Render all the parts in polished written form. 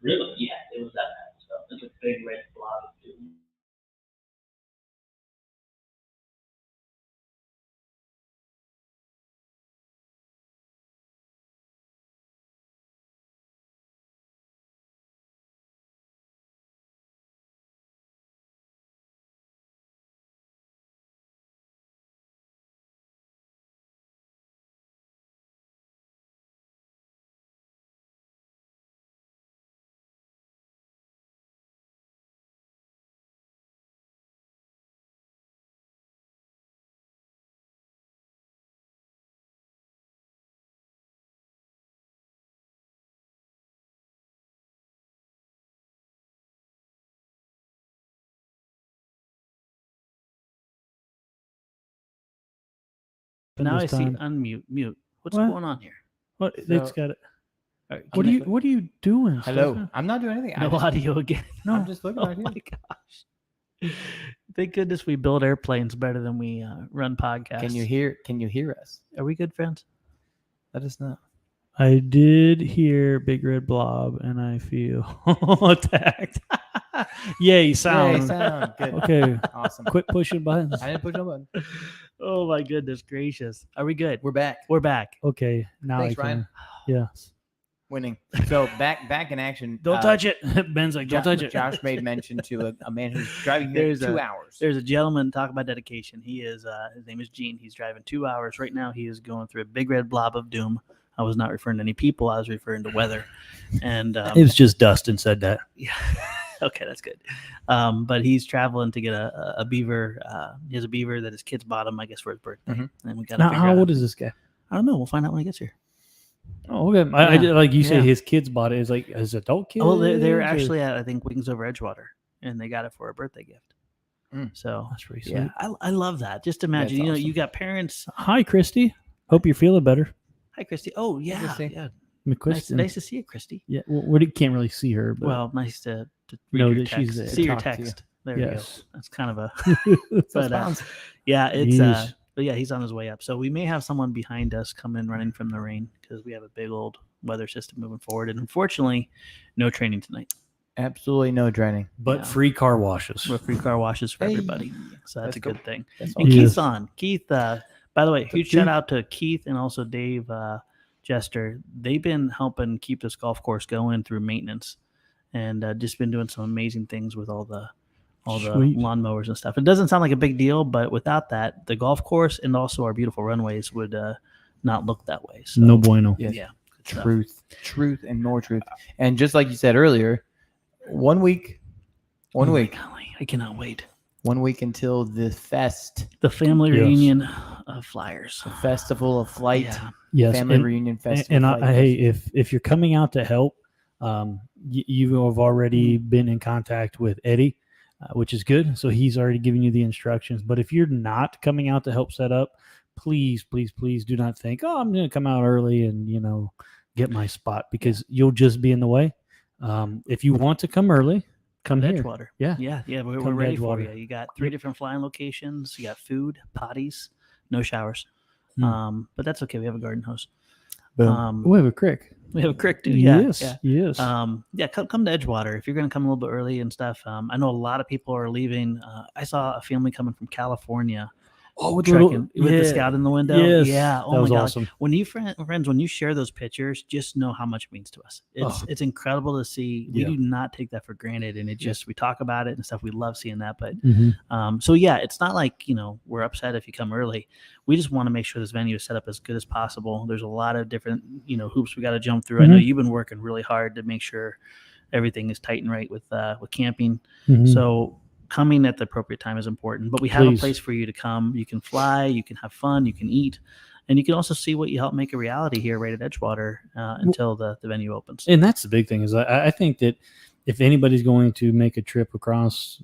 Really? Yeah, it was that bad. So it's a big red blob of doom. Now I this see time. unmute, mute. What's What? going on here? What? So- It's got it. All right, What can are I- you? What are you doing? Hello. Stefan? I'm not doing anything. No audio again. No. I'm just looking Oh right here. my gosh! Thank goodness we build airplanes better than we run podcasts. Can you hear us? Are we good friends? Let us know. I did hear Big Red Blob, and I feel attacked. Yay, sound. Yay, sound. Good. Okay, Awesome. quit pushing buttons. I didn't push no button. Oh my goodness gracious! Are we good? We're back. We're back. Okay, now Thanks, I can. Ryan. Yes. Winning. So back in action. Don't touch it. Ben's like, don't touch it. Josh made mention to a man who's driving here There's 2 a- hours. There's a gentleman, talk about dedication. He is his name is Gene. He's driving 2 hours right now. He is going through a big red blob of doom. I was not referring to any people. I was referring to weather. And It was just Dustin said that. yeah. Okay, that's good. But he's traveling to get a beaver. He has a beaver that his kids bought him, I guess, for his birthday. Mhm. And we got Now, how old is this guy? I don't know. We'll find out when he gets here. Oh, okay. I Yeah. did, like you said, Yeah. his kids bought it. It's like his adult kids. Oh, they're or- actually at, I think, Wings Over Edgewater, and they got it for a birthday gift. Mm. So That's pretty sweet. yeah, I love that. Just imagine, That's awesome. you got parents. Hi, Christy. Hope you're feeling better. Hi, Christy. Oh yeah, Christy. yeah. McQuiston. Nice to see you, Christy. Yeah, well, we can't really see her, but Well, nice to read know your that she's text. there. See your Talk to you. text. There we go. yes. That's kind of a. So but, Spons. Yeah, it's Yeesh. but yeah, he's on his way up. So we may have someone behind us come in running from the rain because we have a big old weather system moving forward, and unfortunately, no training tonight. Absolutely no training. But Yeah. free car washes. We're free car washes for Hey, everybody, so that's that's a cool. good thing. That's And all. Yes. Keith's on. Keith, by the way, huge Dude. shout out to Keith and also Dave Jester. They've been helping keep this golf course going through maintenance, and just been doing some amazing things with all the Sweet. lawnmowers and stuff. It doesn't sound like a big deal, but without that, the golf course and also our beautiful runways would not look that way. So, No bueno. Yes. yeah, good stuff. Truth, and more truth. And just like you said earlier, 1 week, Oh my week, golly, I cannot wait. 1 week until the The family Yes. reunion of Flyers. the festival of Flite, Yeah. Yes. family and, reunion festival. and Flite hey, Fest. if you're coming out to help, you have already been in contact with Eddie, which is good. So he's already giving you the instructions. But if you're not coming out to help set up, please do not think, oh, I'm going to come out early and get my spot, because you'll just be in the way. If you want to come early, come here. Edgewater. Yeah. Yeah. We're Come to ready for Edgewater. you. You got 3 different flying locations. You got food, potties, no showers. Hmm. But that's okay. We have a garden hose. Boom. We have a crick. We have a creek too. Yeah. Yes. Yeah. Yes. Come to Edgewater if you're going to come a little bit early and stuff. I know a lot of people are leaving. I saw a family coming from California. with Trekking with the scout in the window. Yes. Yeah. Oh that my was god. awesome. When you friends, when you share those pictures, just know how much it means to us. It's incredible to see. We Yeah. do not take that for granted, and it just we talk about it and stuff. We love seeing that, but Mhm. so yeah, it's not like we're upset if you come early. We just want to make sure this venue is set up as good as possible. There's a lot of different hoops we got to jump through. I know Mhm. you've been working really hard to make sure everything is tight and right with camping. Mhm. So coming at the appropriate time is important, but we have Please. a place for you to come. You can fly, you can have fun, you can eat, and you can also see what you help make a reality here right at Edgewater until the venue opens. And that's the big thing is I think that if anybody's going to make a trip across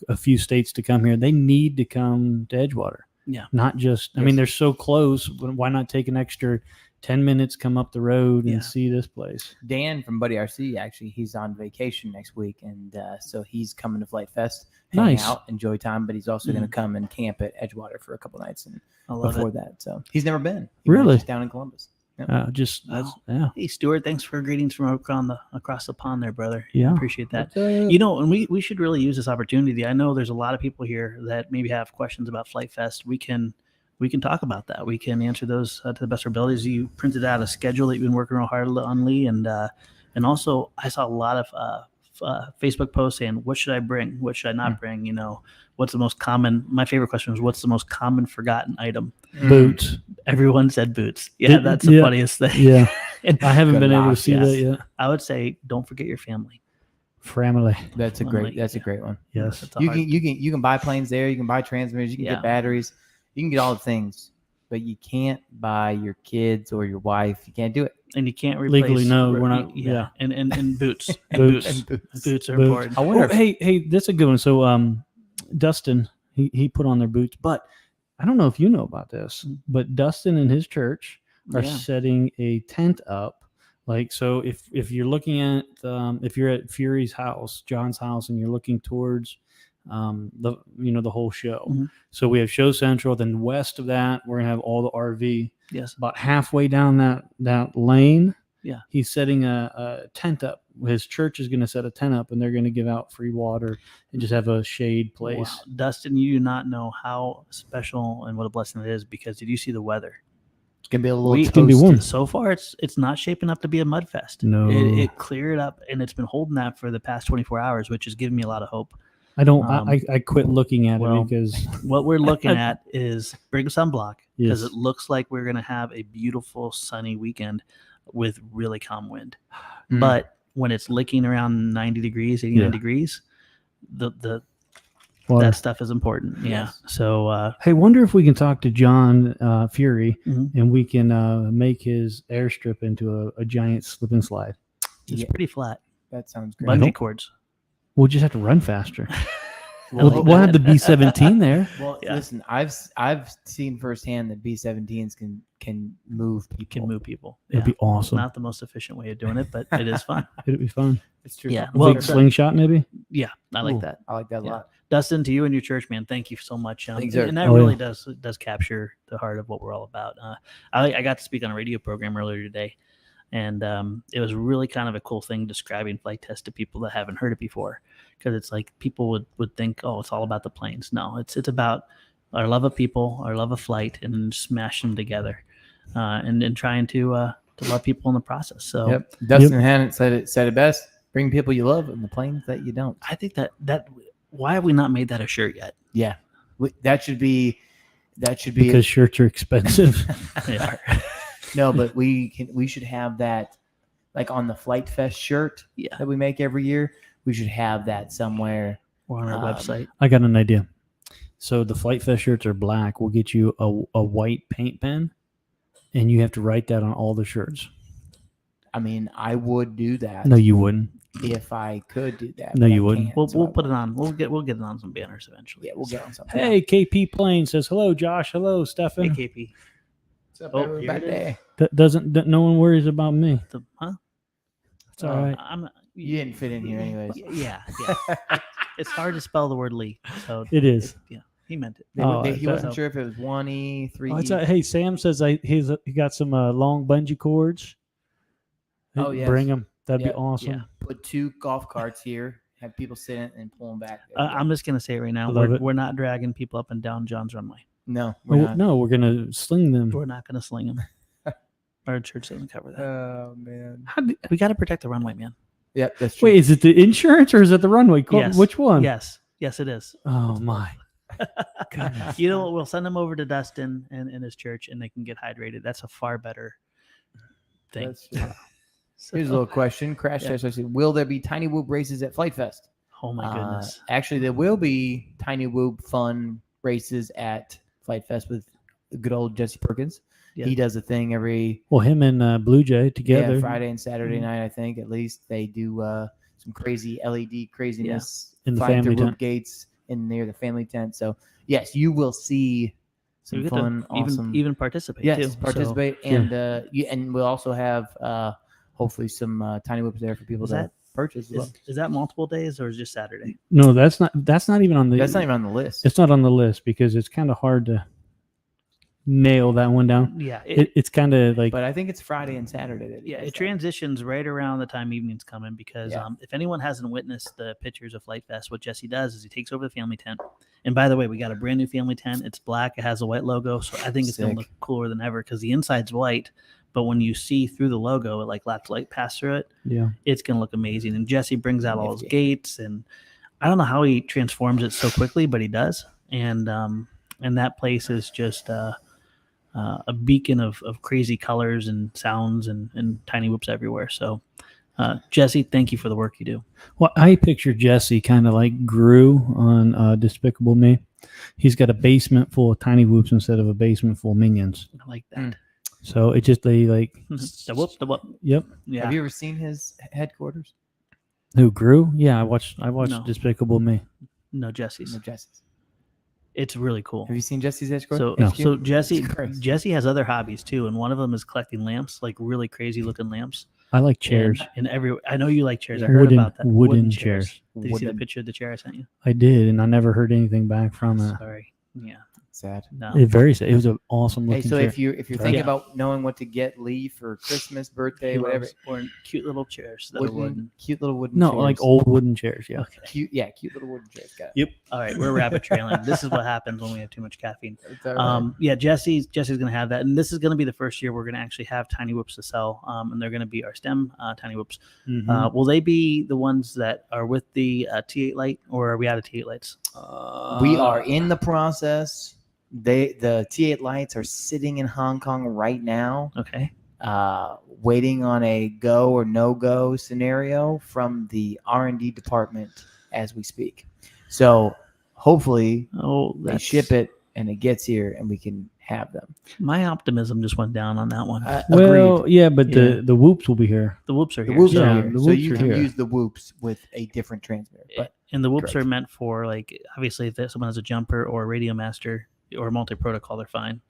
a few states to come here, they need to come to Edgewater. Yeah. Not just, I mean, they're so close. Why not take an extra 10 minutes, come up the road Yeah. and see this place? Dan from Buddy RC, actually, he's on vacation next week, and so he's coming to Flight Fest, hang Nice. out, enjoy time, but he's also going Mhm. to come and camp at Edgewater for a couple nights and I love before it. that. So he's never been. He was Really? just down in Columbus. Hey, Stuart, thanks for greetings from across the pond there, brother. Yeah. I appreciate that. And we should really use this opportunity. I know there's a lot of people here that maybe have questions about Flite Fest. We can talk about that. We can answer those to the best of our abilities. You printed out a schedule that you've been working real hard on, Lee, and also I saw a lot of Facebook posts saying, what should I bring? What should I not bring? What's the most common? My favorite question was, what's the most common forgotten item? Boots. Everyone said boots. Yeah, that's the funniest thing. Yeah. And I haven't been able to see that yet. I would say, don't forget your family. Family. That's a great one. Yes. You can buy planes there. You can buy transmitters. You can get batteries. You can get all the things, but you can't buy your kids or your wife. You can't do it. And you can't replace. Legally, no, we're not. Yeah. And boots. Boots are important. I wonder. Hey, that's a good one. So, Dustin, he put on their boots, but I don't know if you know about this, but Dustin and his church are setting a tent up. Like, so if you're looking at if you're at Fury's house, John's house, and you're looking towards the whole show. Mm-hmm. So we have Show Central. Then west of that, we're gonna have all the RV. Yes. About halfway down that lane, he's setting a tent up. His church is gonna set a tent up, and they're gonna give out free water and just have a shade place. Wow. Dustin, you do not know how special and what a blessing it is, because did you see the weather? It's gonna be a little. It's gonna be warm. So far, it's not shaping up to be a mud fest. No, it cleared up, and it's been holding that for the past 24 hours, which is giving me a lot of hope. I don't. I quit looking at it because what we're looking at is bring sunblock, because it looks like we're going to have a beautiful sunny weekend with really calm wind. But when it's licking around 90 degrees, 89 degrees, that stuff is important. Yeah. So hey, wonder if we can talk to John Fury and we can make his airstrip into a giant slip and slide. It's pretty flat. That sounds great. Bungee cords. We'll just have to run faster. We'll have the B-17 there. Well, listen, I've seen firsthand that B-17s can move people. Can move people. It'd be awesome. Not the most efficient way of doing it, but it is fun. It'd be fun. It's true. Yeah. Well, slingshot maybe. Yeah, I like that. I like that a lot. Dustin, to you and your church, man, thank you so much. And that really does capture the heart of what we're all about. I got to speak on a radio program earlier today. And it was really kind of a cool thing describing Flite Test to people that haven't heard it before, because it's like people would think, oh, it's all about the planes. No, it's about our love of people, our love of flight, and smash them together, and trying to love people in the process. So Dustin Hannett said it best: bring people you love and the planes that you don't. I think that why have we not made that a shirt yet? Yeah, that should be because shirts are expensive. They are. No, but we should have that, like on the Flite Fest shirt that we make every year. We should have that somewhere or on our website. I got an idea. So the Flite Fest shirts are black. We'll get you a white paint pen, and you have to write that on all the shirts. I mean, I would do that. No, you wouldn't. If I could do that. No, you wouldn't. We'll put it on. We'll get it on some banners eventually. Yeah, we'll get on something. Hey, KP Plain says hello, Josh. Hello, Stefan. Hey, KP. What's up, everybody? No one worries about me. Huh? It's all right. You didn't fit in here anyways. Yeah. It's hard to spell the word Lee. So it is. He meant it. He wasn't sure if it was 1E, 3E. Hey, Sam says he got some long bungee cords. Oh, yeah. Bring them. That'd be awesome. Yeah. Put 2 golf carts here. Have people sit in and pull them back. I'm just going to say it right now. We're not dragging people up and down John's runway. No, we're not. No, we're going to sling them. We're not going to sling them. Our church doesn't cover that. Oh, man. We got to protect the runway, man. Yep, that's true. Wait, is it the insurance or is it the runway? Yes. Which one? Yes, it is. Oh, my goodness. You know what? We'll send them over to Dustin and his church, and they can get hydrated. That's a far better thing. Here's a little question. Crash Test. Will there be Tiny Whoop races at Flite Fest? Oh, my goodness. Actually, there will be Tiny Whoop fun races at Flite Fest with good old Jesse Perkins. Yeah. He does a thing every... Well, him and Blue Jay together. Yeah, Friday and Saturday night, I think, at least. They do some crazy LED craziness. In the flying family through tent. gates near the family tent. So, yes, you will see some fun, awesome... Even participate, yes, too. participate. So, and we'll also have, hopefully, some Tiny Whoops there for people that purchase. Is that multiple days or is it just Saturday? No, that's not even on the... That's not even on the list. It's not on the list because it's kind of hard to... nail that one down. Yeah, it's kind of like. But I think it's Friday and Saturday. It transitions right around the time evening's coming because if anyone hasn't witnessed the pictures of Flite Fest, what Jesse does is he takes over the family tent. And by the way, we got a brand new family tent. It's black. It has a white logo, so I think it's going to look cooler than ever because the inside's white. But when you see through the logo, it like lets light pass through it. Yeah, it's going to look amazing. And Jesse brings out all his gates, and I don't know how he transforms it so quickly, but he does. And that place is just a beacon of crazy colors and sounds and tiny whoops everywhere. So, Jesse, thank you for the work you do. Well, I picture Jesse kind of like Gru on Despicable Me. He's got a basement full of tiny whoops instead of a basement full of minions. I like that. So it just they like the whoop. Yep. Yeah. Have you ever seen his headquarters? Who, Gru? Yeah, I watched Despicable Me. No, Jesse's. No, Jesse's. It's really cool. Have you seen Jesse's headquarters? So Jesse has other hobbies too, and one of them is collecting lamps, like really crazy looking lamps. I like chairs. And I know you like chairs. I heard about that. Wooden chairs. Did you see the picture of the chair I sent you? I did, and I never heard anything back from it. Sorry. Yeah. Sad. No. Very sad. It was an awesome looking chair. If you're thinking about knowing what to get Lee for Christmas, birthday, whatever, or cute little chairs that cute little wooden chairs. No, like old wooden chairs. Yeah. Okay. Cute little wooden chairs. Got it. Yep. All right, we're rabbit trailing. This is what happens when we have too much caffeine. Right. Jesse's going to have that, and this is going to be the first year we're going to actually have tiny whoops to sell, and they're going to be our STEM tiny whoops. Mm-hmm. Will they be the ones that are with the T8 light, or are we out of T8 lights? We are in the process. The T8 lights are sitting in Hong Kong right now. Okay. Waiting on a go or no go scenario from the R&D department as we speak. So hopefully they ship it and it gets here and we can have them. My optimism just went down on that one. Well, yeah, but the whoops will be here. The whoops are here. The whoops are here. The so whoops you are can here. use the whoops with a different transmitter. And the whoops are meant for, like, obviously if someone has a jumper or a radio master or multi-protocol, they're fine.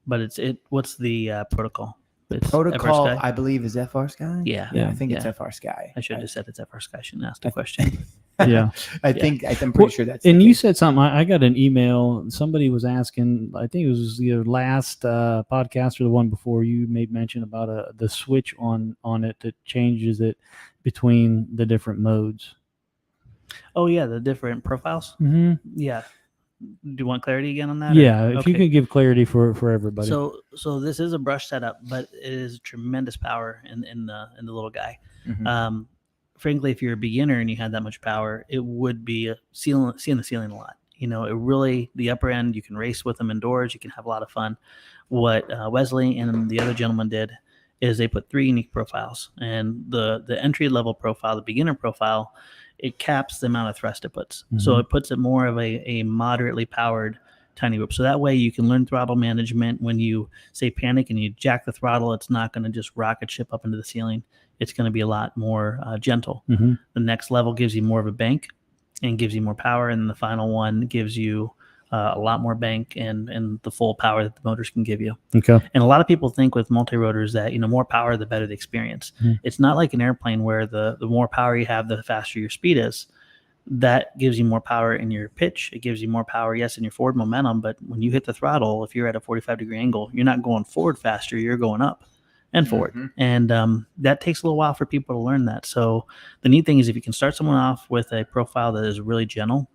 But what's the protocol? The protocol, I believe, is FR Sky. Yeah, I think it's FR Sky. I should have said it's FR Sky. I shouldn't ask the question. Yeah, I'm pretty sure that's. And you said something. I got an email. Somebody was asking. I think it was the last podcast or the one before. You made mention about the switch on it that changes it between the different modes. Oh yeah, the different profiles. Mm-hmm. Yeah. Do you want clarity again on that? Yeah, if you could give clarity for everybody. So this is a brush setup, but it is tremendous power in the little guy. Mm-hmm. Frankly, if you're a beginner and you had that much power, it would be seeing the ceiling a lot. You know, it really, the upper end, you can race with them indoors. You can have a lot of fun. What Wesley and the other gentleman did is they put 3 unique profiles, and the entry level profile, the beginner profile, it caps the amount of thrust it puts. Mm-hmm. So it puts it more of a moderately powered tiny whoop. So that way you can learn throttle management. When you say panic and you jack the throttle, it's not going to just rocket ship up into the ceiling. It's going to be a lot more gentle. Mm-hmm. The next level gives you more of a bank and gives you more power. And the final one gives you a lot more bank and the full power that the motors can give you. Okay. And a lot of people think with multi-rotors that, more power, the better the experience. Mm-hmm. It's not like an airplane where the more power you have, the faster your speed is. That gives you more power in your pitch. It gives you more power, yes, in your forward momentum. But when you hit the throttle, if you're at a 45-degree angle, you're not going forward faster. You're going up and forward. Mm-hmm. And that takes a little while for people to learn that. So the neat thing is if you can start someone off with a profile that is really gentle,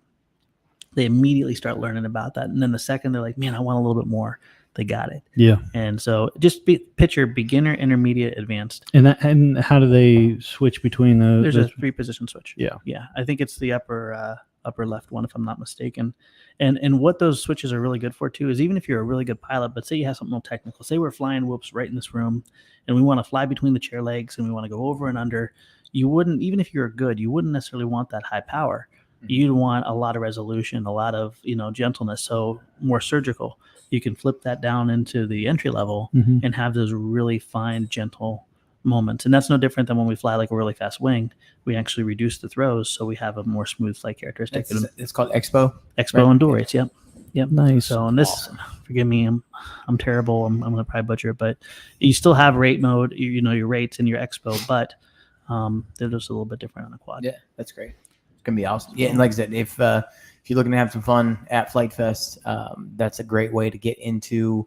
they immediately start learning about that. And then the second they're like, man, I want a little bit more, they got it. Yeah. And so just picture beginner, intermediate, advanced. And how do they switch between those? There's a 3-position switch. Yeah. Yeah. I think it's the upper left one, if I'm not mistaken. And what those switches are really good for too is even if you're a really good pilot, but say you have something real technical, say we're flying whoops right in this room and we want to fly between the chair legs and we want to go over and under, you wouldn't, even if you're good, you wouldn't necessarily want that high power. You'd want a lot of resolution, a lot of, gentleness. So more surgical. You can flip that down into the entry level mm-hmm. and have those really fine, gentle moments. And that's no different than when we fly like a really fast wing. We actually reduce the throws, so we have a more smooth flight characteristic. It's called Expo. Expo right? Endure rates. Yep. Nice. So and this, awesome. Forgive me, I'm terrible. I'm going to probably butcher it, but you still have rate mode. Your rates in your Expo, but they're just a little bit different on the quad. Yeah, that's great. It's gonna be awesome. Yeah, and like I said, if you're looking to have some fun at Flite Fest, that's a great way to get into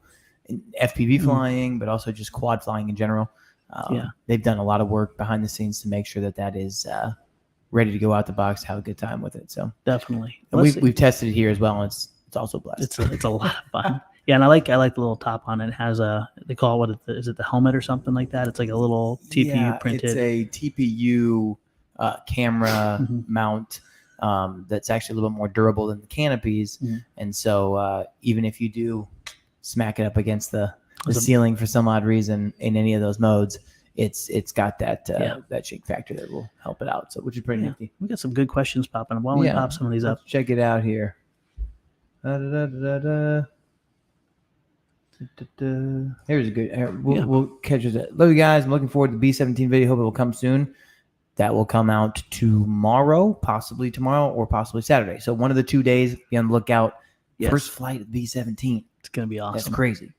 FPV flying, but also just quad flying in general. They've done a lot of work behind the scenes to make sure that is ready to go out the box, have a good time with it. So definitely, and we've tested it here as well, and it's also a blast. It's a lot of fun. Yeah, and I like the little top on it. It has they call it is it the helmet or something like that? It's like a little TPU printed. It's a TPU camera mount that's actually a little bit more durable than the canopies, and so even if you do smack it up against the ceiling for some odd reason in any of those modes, it's got that shake factor that will help it out. So which is pretty nifty. We got some good questions popping up. Why don't we pop some of these up? Let's check it out here. Here's a good. We'll catch it. Love you guys. I'm looking forward to the B-17 video. Hope it will come soon. That will come out tomorrow, possibly tomorrow or possibly Saturday. So one of the 2 days, be on the lookout. Yes. First flight of B-17. It's gonna be awesome. That's crazy.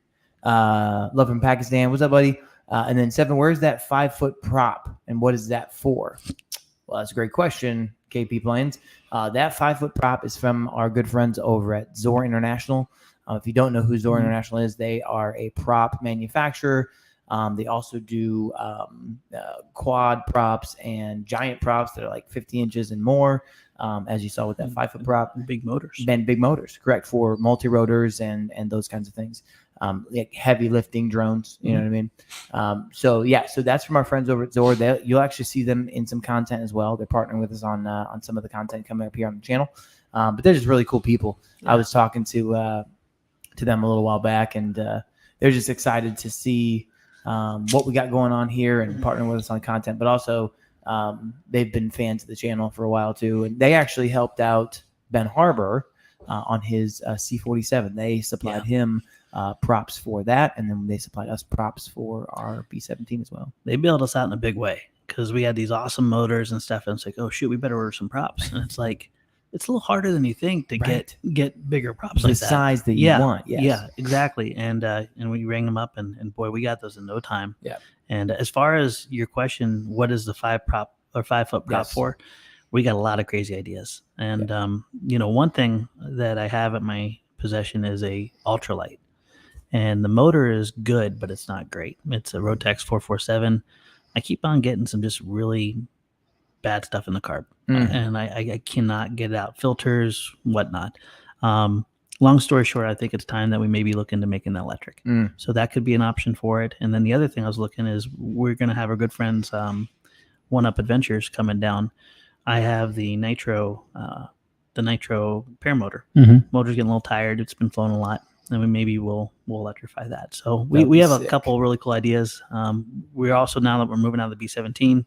Love from Pakistan. What's up, buddy? And then 7, where's that 5-foot prop and what is that for? Well, that's a great question, KP Planes. That 5-foot prop is from our good friends over at Zor International. If you don't know who Zor International is, they are a prop manufacturer. They also do quad props and giant props that are like 50 inches and more, as you saw with that 5-foot prop. Big motors. And big motors, correct, for multi-rotors and those kinds of things. Like heavy lifting drones, you know what I mean? So that's from our friends over at Zor. You'll actually see them in some content as well. They're partnering with us on some of the content coming up here on the channel. But they're just really cool people. Yeah. I was talking to them a little while back, and they're just excited to see what we got going on here and partnering with us on content. But also, they've been fans of the channel for a while too, and they actually helped out Ben Harbor on his C-47. They supplied him props for that, and then they supplied us props for our B-17 as well. They bailed us out in a big way because we had these awesome motors and stuff, and it's like, oh shoot, we better order some props. And it's like, it's a little harder than you think to get bigger props like that. The size that you want. Yes. Yeah, exactly. And we rang them up, and boy, we got those in no time. Yeah. And as far as your question, what is the 5-foot prop for? We got a lot of crazy ideas. And one thing that I have at my possession is a ultralight. And the motor is good, but it's not great. It's a Rotex 447. I keep on getting some just really bad stuff in the carb, and I cannot get it out. Filters, whatnot. Long story short, I think it's time that we maybe look into making that electric. So that could be an option for it. And then the other thing I was looking is we're going to have our good friends, One Up Adventures, coming down. I have the Nitro paramotor. Motor's getting a little tired. It's been flown a lot. And we'll electrify that. So we have a couple really cool ideas. We're also, now that we're moving out of the B-17,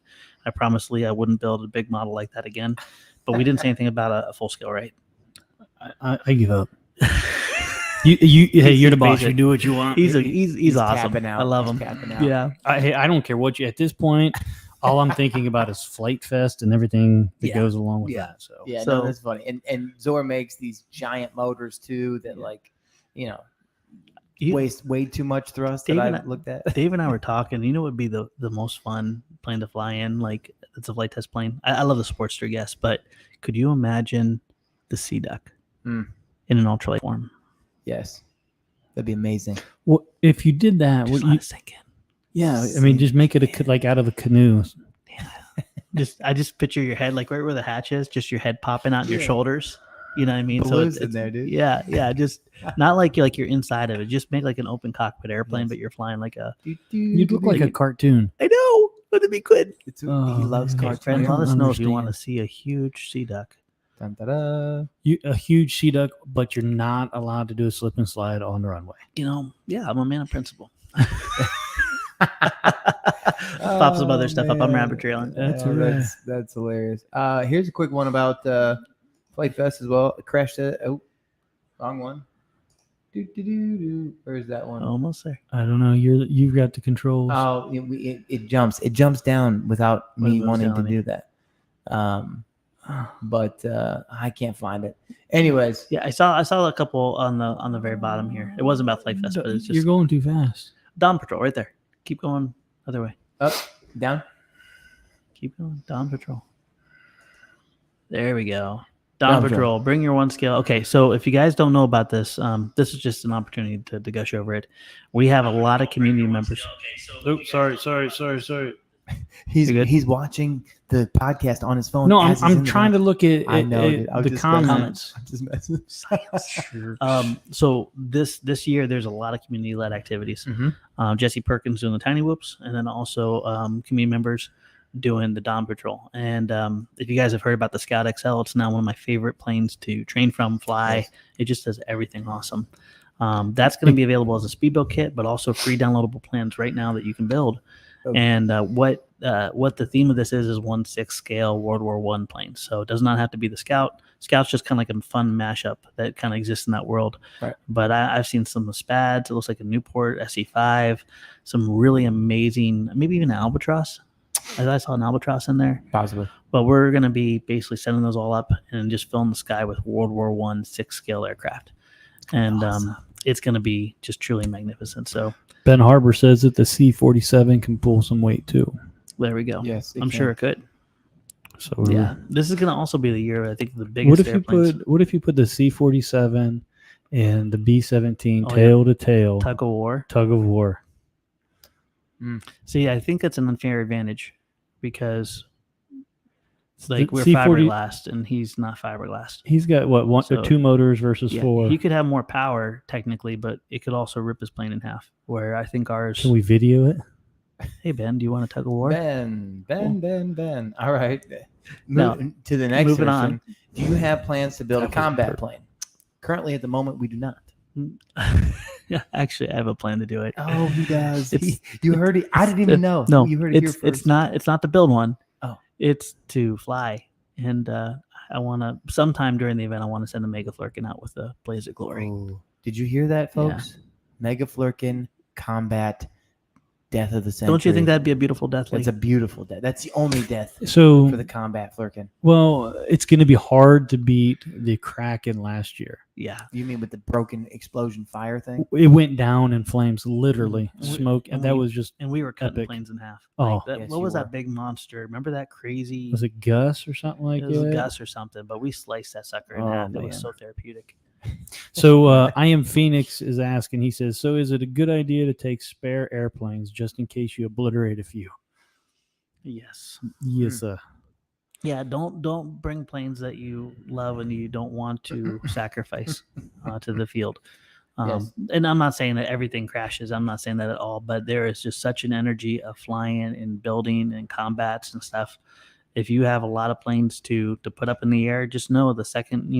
I promised Lee I wouldn't build a big model like that again. But we didn't say anything about a full scale, right? I give up. You're the boss. You do what you want. He's awesome. I love him. Yeah. I don't care what you. At this point, all I'm thinking about is Flite Fest and everything that goes along with that. So that's funny. And Zor makes these giant motors too that waste way too much thrust that I've looked at. Dave and I were talking. You know what would be the most fun plane to fly in? Like, it's a flight test plane. I love the Sportster, yes, but could you imagine the Sea Duck in an ultralight form? Yes, that'd be amazing. Well, if you did that, just let it sink in. Yeah, I mean, just make it like out of a canoe. Yeah. I just picture your head like right where the hatch is, just your head popping out your shoulders. You know what I mean? Balloons so it's in there, dude. Yeah. Just not like you're inside of it. Just make like an open cockpit airplane, but you're flying like a. You'd look like a cartoon. I know, but it'd be good. He loves cartoons. Friends, let us know if you want to see a huge sea duck. A huge sea duck, but you're not allowed to do a slip and slide on the runway. I'm a man of principle. Pop some other stuff up on rabbit trailing. That's hilarious. Here's a quick one about Flight Fest as well. Crashed it. Oh, wrong one. Where's that one? Almost there. I don't know. You've got the controls. Oh, it jumps. It jumps down without me wanting to do that. But I can't find it. Anyways, I saw a couple on the very bottom here. It wasn't about Flight Fest, but it's just you're going too fast. Dawn Patrol right there. Keep going other way. Up, down. Keep going. Dawn Patrol. There we go. Dawn Patrol, bring your one scale. Okay, so if you guys don't know about this, this is just an opportunity to gush over it. We have a lot of community members. Oops, sorry. He's watching the podcast on his phone. No, I'm trying to look at the comments. So this year there's a lot of community-led activities. Mm-hmm. Jesse Perkins doing the Tiny Whoops, and then also community members doing the Dawn Patrol. And if you guys have heard about the Scout XL, it's now one of my favorite planes to train from, fly. Yes. It just does everything awesome. That's going to be available as a speed build kit, but also free downloadable plans right now that you can build. Okay. And what the theme of this is 1/6 scale World War I planes. So it does not have to be the Scout. Scout's just kind of like a fun mashup that kind of exists in that world. Right. But I've seen some of the Spads. It looks like a Newport SE5, some really amazing, maybe even an Albatross. I saw an Albatross in there. Possibly. But we're going to be basically setting those all up and just filling the sky with World War I 6-scale aircraft. And awesome. It's going to be just truly magnificent. So Ben Harbor says that the C-47 can pull some weight too. There we go. Yes, I'm sure it could. So yeah, this is going to also be the year, I think, the biggest airplanes. What if you put the C-47 and the B-17 tail to tail? Tug of war. See, I think that's an unfair advantage because we're fiberglass and he's not fiberglass. He's got one or two motors versus 4. He could have more power technically, but it could also rip his plane in half. Where I think ours. Can we video it? Hey Ben, do you want a tug of war? Ben. All right. To the next moving on. Do you have plans to build a combat plane? Currently, at the moment, we do not. Yeah, actually, I have a plan to do it. Oh, he does. You heard it. I didn't even know. No, you heard it here first. It's not to build one. Oh, it's to fly. And I want to sometime during the event, I want to send a Mega Flurkin out with a Blaze of Glory. Oh, did you hear that, folks? Yeah. Mega Flurkin combat. Death of the century. Don't you think that'd be a beautiful death? It's a beautiful death. That's the only death for the combat Flurkin. Well, it's going to be hard to beat the Kraken last year. Yeah. You mean with the broken explosion fire thing? It went down in flames, literally. Smoke. And that was just And we were cutting epic. planes in half. Oh. What was that big monster? Remember that crazy? Was it Gus or something like that? It was Gus or something, but we sliced that sucker in half. Man. It was so therapeutic. So I Am Phoenix is asking, he says, so is it a good idea to take spare airplanes just in case you obliterate a few? Yes. Yes, sir. Yeah, don't bring planes that you love and you don't want to sacrifice to the field. Yes. And I'm not saying that everything crashes. I'm not saying that at all. But there is just such an energy of flying and building and combats and stuff. If you have a lot of planes to put up in the air, just know the second,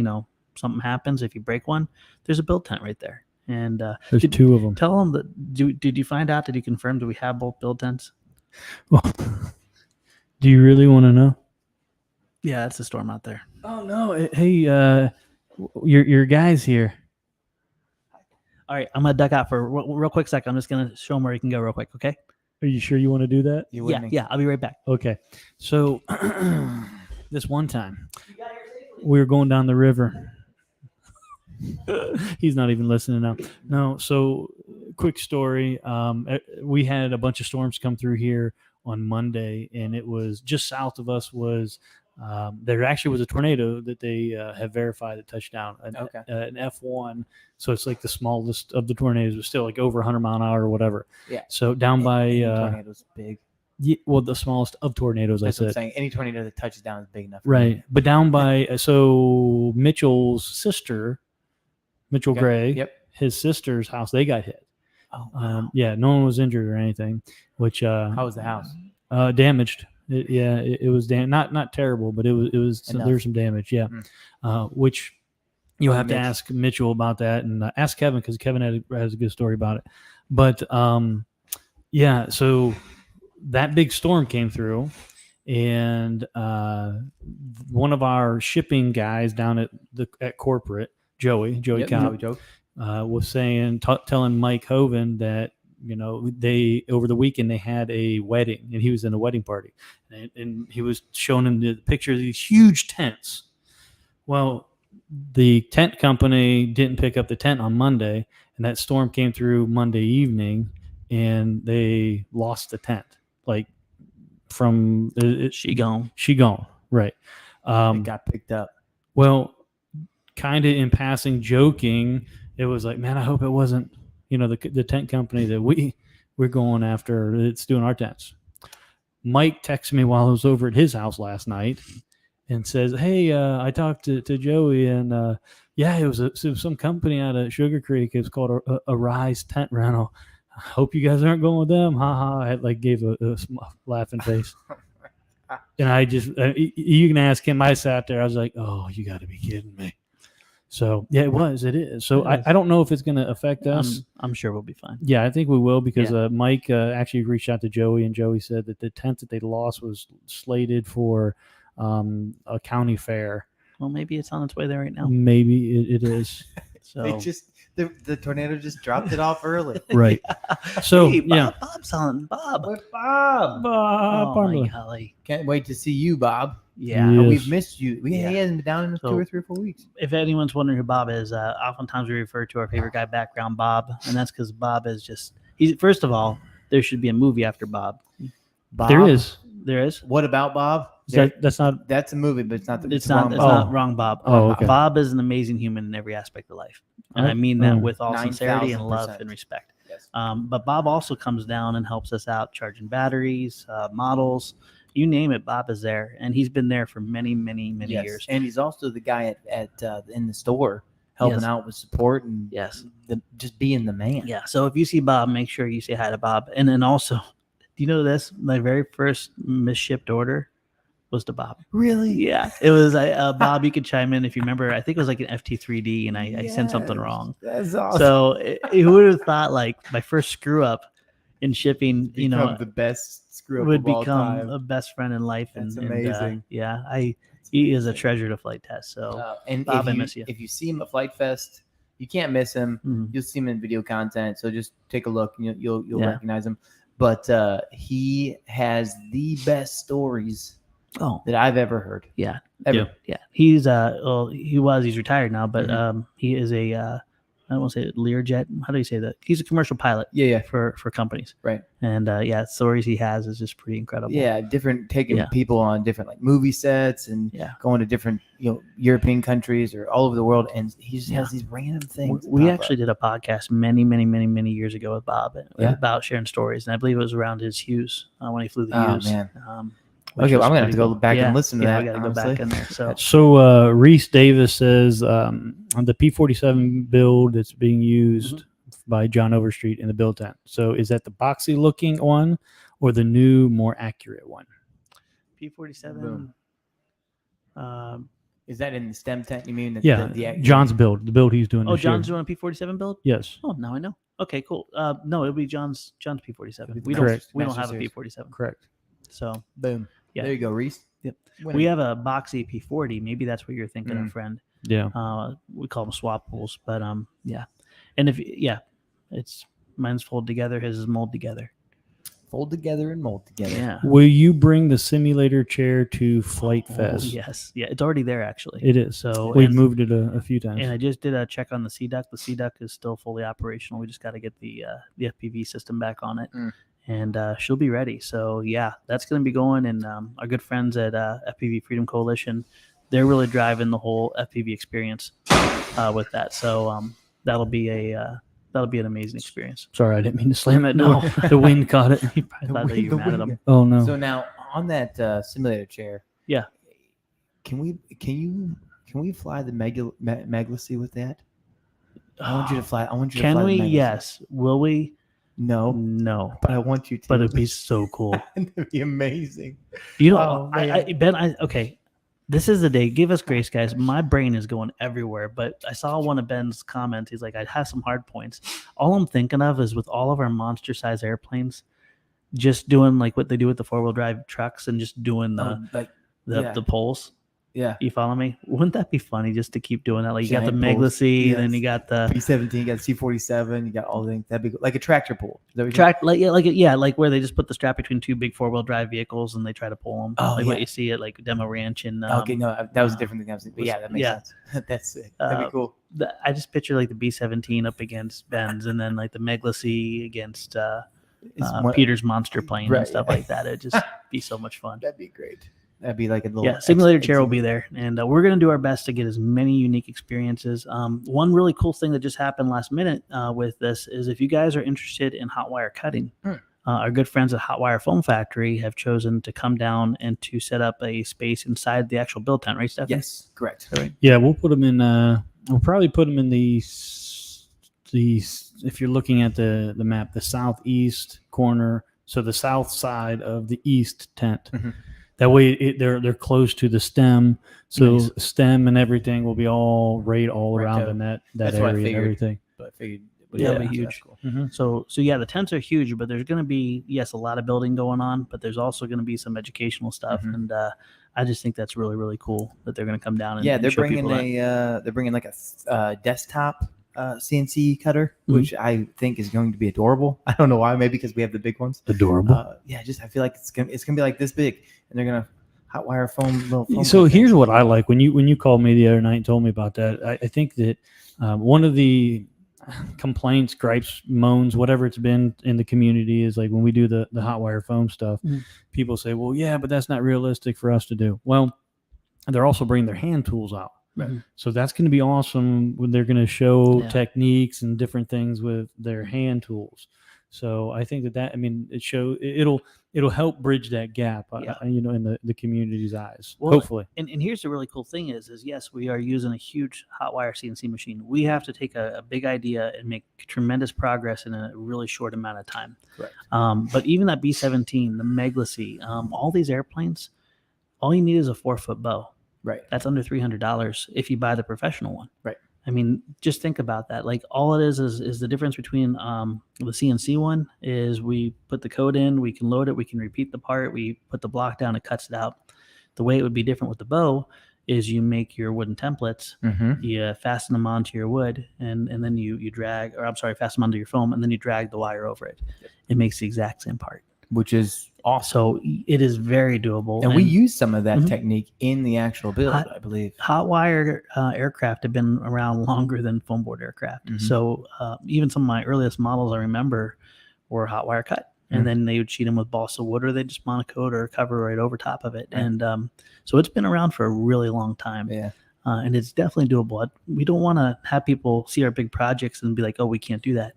something happens, if you break one, there's a build tent right there. And there's 2 of them. Tell them that. Did you find out? Did you confirm that we have both build tents? Well, do you really want to know? Yeah, it's a storm out there. Oh no! Hey, your guy's here. All right, I'm gonna duck out for a real quick second. I'm just gonna show him where he can go real quick. Okay? Are you sure you want to do that? Yeah. I'll be right back. Okay. So this one time, we were going down the river. He's not even listening now. No. So quick story. We had a bunch of storms come through here on Monday, and it was just south of us was there actually was a tornado that they have verified that touched down, an F1. So it's like the smallest of the tornadoes, but still like over 100 mile an hour or whatever. Yeah. So down by tornado's big. Yeah, well, the smallest of tornadoes. That's I said. What I'm saying. Any tornado that touches down is big enough. Right, but down by so Mitchell's sister, Mitchell Gray. Yep. His sister's house, they got hit. Oh, wow. Yeah, no one was injured or anything. Which how was the house? Damaged. It was not terrible, but it was there was some damage. Yeah, which you'll have to ask Mitchell about that and ask Kevin because Kevin has a good story about it. But yeah, so that big storm came through, and one of our shipping guys down at corporate, Joey Cobb, was saying, telling Mike Hoven that they over the weekend they had a wedding and he was in a wedding party, and he was showing him the picture of these huge tents. Well, the tent company didn't pick up the tent on Monday, and that storm came through Monday evening, and they lost the tent. Like she gone right. It got picked up. Well, kind of in passing, joking, it was like, man, I hope it wasn't, the tent company that we're going after. It's doing our tents. Mike texted me while I was over at his house last night and says, hey, I talked to Joey, and yeah, it was some company out of Sugar Creek. It's called a Rise Tent Rental. I hope you guys aren't going with them. Ha ha. I gave a laughing face. And I just, you can ask him. I sat there. I was like, oh, you got to be kidding me. So, yeah, it is. So, I don't know if it's going to affect us. I'm sure we'll be fine. Yeah, I think we will because Mike actually reached out to Joey, and Joey said that the tent that they lost was slated for a county fair. Well, maybe it's on its way there right now. Maybe it is. So the tornado just dropped it off early. Right. Yeah. So, hey, Bob's on. Bob. Where's Bob? Oh, my golly. Can't wait to see you, Bob. Yeah. Yes. We've missed you. He hasn't been down in 2 or 3 or 4 weeks. If anyone's wondering who Bob is, oftentimes we refer to our favorite guy background, Bob. And that's because Bob is first of all, there should be a movie after Bob. There is. There is? What about Bob? That's a movie, but it's not. It's not wrong, Bob. Oh, okay. Bob is an amazing human in every aspect of life, and I mean that with all sincerity and love and respect. Yes. But Bob also comes down and helps us out charging batteries, models, you name it. Bob is there, and he's been there for many years. And he's also the guy at in the store helping out with support and just being the man. Yeah. So if you see Bob, make sure you say hi to Bob, and then also, do you know this? My very first misshipped order was to Bob. Really? Yeah. It was Bob, you could chime in if you remember. I think it was like an FT3D, and I sent something wrong. That's awesome. So who would have thought like my first screw up in shipping, the best screw up would of all become time. a best friend in life. That's amazing. He is a treasure to Flite Test. So and Bob, I miss you. If you see him at Flite Fest, you can't miss him. Mm-hmm. You'll see him in video content. So just take a look and you'll recognize him. But he has the best stories that I've ever heard. Yeah. Ever. Yeah. He's he's retired now, but he is I don't want to say Learjet. How do you say that? He's a commercial pilot. Yeah. For companies. Right. And stories he has is just pretty incredible. Yeah, taking people on different like movie sets and going to different European countries or all over the world, and he just has these random things. We actually did a podcast many years ago with Bob about sharing stories, and I believe it was around his Hughes when he flew the Hughes. Oh man. Okay, well, I'm gonna have to go back and listen to that. I gotta go back in there. So Reese Davis says the P-47 build that's being used by John Overstreet in the build tent. So is that the boxy looking one or the new, more accurate one? P-47. Is that in the STEM tent? You mean? The John's build, the build he's doing. Oh, John's doing a P-47 build? Yes. Oh, now I know. Okay, cool. No, it'll be John's P-47. We don't have a P-47. Correct. So boom. Yeah. There you go, Reese. Yep. We have a boxy P40. Maybe that's what you're thinking of, friend. Yeah. We call them swap pools, but yeah. And it's mine's fold together, his is mold together. Fold together and mold together. Yeah. Will you bring the simulator chair to Flite Fest? Yes. Yeah, it's already there actually. It is. So we've moved it a few times. And I just did a check on the Sea Duck. The Sea Duck is still fully operational. We just got to get the FPV system back on it. And she'll be ready. So, that's going to be going. And our good friends at FPV Freedom Coalition, they're really driving the whole FPV experience with that. So that'll be an amazing experience. Sorry, I didn't mean to slam it. No, the wind caught it. You probably thought that you were mad at them. Oh no! So now on that simulator chair, can we fly the Megalacy with that? I want you to fly. Can we? Yes. Will we? No. But I want you to. But it'd be so cool. It'd be amazing. Ben, okay. This is the day. Give us grace, guys. My brain is going everywhere. But I saw one of Ben's comments. He's like, I have some hard points. All I'm thinking of is with all of our monster-sized airplanes, just doing like what they do with the 4-wheel drive trucks and just doing the poles. Yeah. You follow me? Wouldn't that be funny just to keep doing that? Like, you got the Megalacy, and then you got the P-17, you got the C-47, you got all the things. That'd be like a tractor pull. Like where they just put the strap between two big 4-wheel drive vehicles and they try to pull them. What you see at like Demo Ranch and that was a different thing. But that makes sense. That's sick. That'd be cool. I just picture like the B-17 up against Ben's, and then like the Megalacy against Peter's monster plane and stuff like that. It'd just be so much fun. That'd be great. That'd be like a little simulator chair will be there, and we're going to do our best to get as many unique experiences. One really cool thing that just happened last minute with this is if you guys are interested in hot wire cutting, our good friends at Hot Wire Foam Factory have chosen to come down and to set up a space inside the actual build tent, right, Stephen? Yes, correct. Right. Yeah, we'll put them in. We'll probably put them in the if you're looking at the map, the southeast corner, so the south side of the east tent. Mm-hmm. That way, they're close to the stem, so stem and everything will be all around in that area and everything. But I figured it'll be huge. Cool. Mm-hmm. So yeah, the tents are huge, but there's going to be a lot of building going on, but there's also going to be some educational stuff, and I just think that's really really cool that they're going to come down and they're show bringing they're bringing like a desktop CNC cutter, which I think is going to be adorable. I don't know why, maybe because we have the big ones. Adorable. I feel like it's gonna be like this big, and they're gonna hot wire foam. So here's what I like when you called me the other night and told me about that. I think that one of the complaints, gripes, moans, whatever it's been in the community is like when we do the hot wire foam stuff, people say, well, yeah, but that's not realistic for us to do. Well, they're also bringing their hand tools out. Right. So that's going to be awesome when they're going to show techniques and different things with their hand tools. So I think it'll help bridge that gap, in the community's eyes, hopefully. And here's the really cool thing is yes, we are using a huge hot wire CNC machine. We have to take a big idea and make tremendous progress in a really short amount of time. Correct. But even that B-17, the Meglacy, all these airplanes, all you need is a 4-foot bow. Right. That's under $300 if you buy the professional one. Right. I mean, just think about that. Like all it is the difference between the CNC one is we put the code in, we can load it, we can repeat the part, we put the block down, it cuts it out. The way it would be different with the bow is you make your wooden templates, you fasten them onto your wood, and then you fasten them onto your foam, and then you drag the wire over it. Yep. It makes the exact same part. Which is awesome. So it is very doable. And we use some of that technique in the actual build, I believe. Hot wire aircraft have been around longer than foam board aircraft. So even some of my earliest models I remember were hot wire cut. And then they would sheet them with balsa wood, or they just monocoat or cover right over top of it. Right. And so it's been around for a really long time. Yeah. And it's definitely doable. We don't want to have people see our big projects and be like, oh, we can't do that.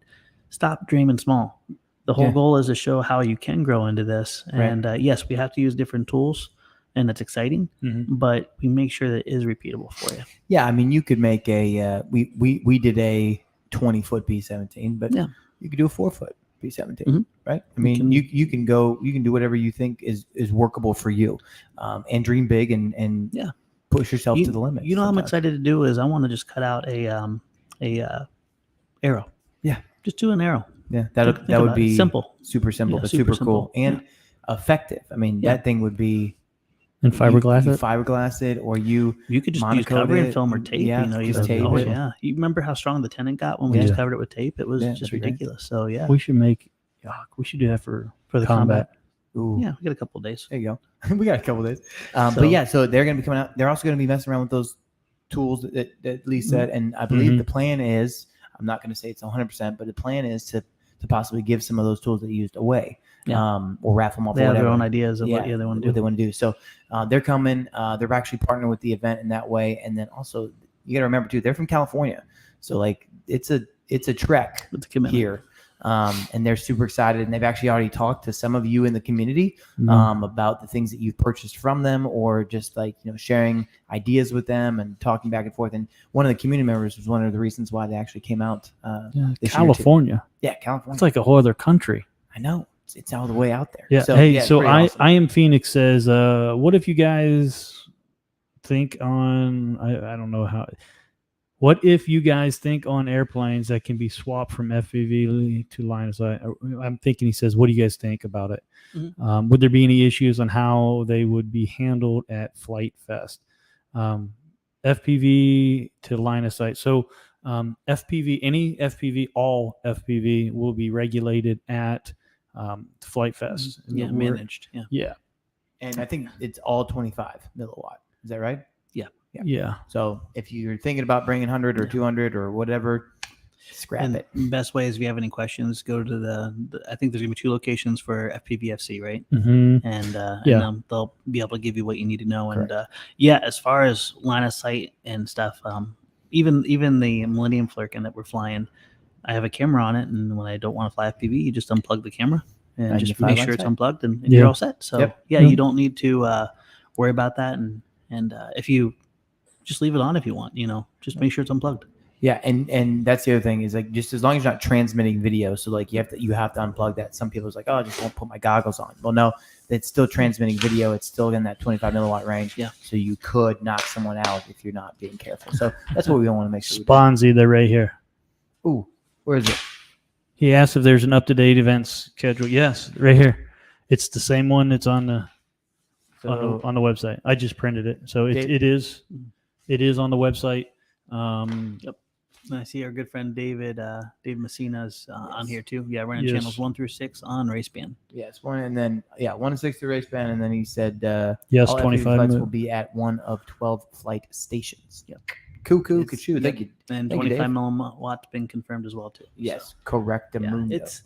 Stop dreaming small. The whole goal is to show how you can grow into this. And yes, we have to use different tools, and that's exciting, but we make sure that it is repeatable for you. Yeah, I mean, you could make we did a 20-foot B-17, but you could do a 4-foot B-17, right? I mean, you can do whatever you think is workable for you, and dream big and push yourself to the limit. You know what I'm excited to do is I want to just cut out a arrow. Yeah, just do an arrow. Yeah, that would be simple, super simple, but super cool and effective. I mean, that thing would be and fiberglass it. Fiberglass it, or you could just use covering film or tape. Yeah, you tape it. Yeah. You remember how strong the tenant got when we just covered it with tape? It was just ridiculous. Great. So we should do that for the combat. Ooh. Yeah, we got a couple of days. There you go. We got a couple of days. But yeah, so they're going to be coming out. They're also going to be messing around with those tools that Lee said, and I believe the plan is. I'm not going to say it's 100%, but the plan is to possibly give some of those tools that they used away, or raffle them off. They have their own ideas of what they want to do. So they're coming. They're actually partnering with the event in that way, and then also you got to remember too, they're from California, so like it's a trek here, and they're super excited, and they've actually already talked to some of you in the community about the things that you've purchased from them, or just like sharing ideas with them and talking back and forth. And one of the community members was one of the reasons why they actually came out. California. Yeah, California. It's like a whole other country. I know. It's all the way out there. Yeah. So I am Phoenix says, what if you guys think on? I don't know how. What if you guys think on airplanes that can be swapped from FPV to line of sight? I'm thinking he says, what do you guys think about it? Would there be any issues on how they would be handled at Flite Fest? FPV to line of sight. So FPV, any FPV, all FPV will be regulated at Flite Fest. Yeah, managed. Yeah. And I think it's all 25 milliwatt. Is that right? Yeah. So if you're thinking about bringing 100 or 200 or whatever, Scrap it. The best way is if you have any questions, go to the I think there's gonna be 2 locations for FPVFC, right? Mm-hmm. And they'll be able to give you what you need to know. Correct. And as far as line of sight and stuff, even the Millennium Flirkin that we're flying, I have a camera on it, and when I don't want to fly FPV, you just unplug the camera and just make sure it's unplugged, and you're all set. So you don't need to worry about that, and if you just leave it on if you want, just make sure it's unplugged. Yeah, and that's the other thing is like just as long as you're not transmitting video, so like you have to unplug that. Some people's like, oh, I just won't put my goggles on. Well, no, it's still transmitting video. It's still in that 25 milliwatt range. Yeah. So you could knock someone out if you're not being careful. So that's what we want to make sure. Sponzi, they're right here. Ooh, where is it? He asked if there's an up-to-date event schedule. Yes, right here. It's the same one that's on the website. I just printed it, so it is on the website. Yep. I see our good friend Dave Messina's on here too. Yeah, running channels 1 through 6 on Raceband. Yes, 1 to 6 through Raceband, and then he said yes, all 25 flights will be at one of 12 Flite stations. Yep. Cuckoo, Kachu. Thank you. And 25 milliwatt been confirmed as well too. Yes, correct. It's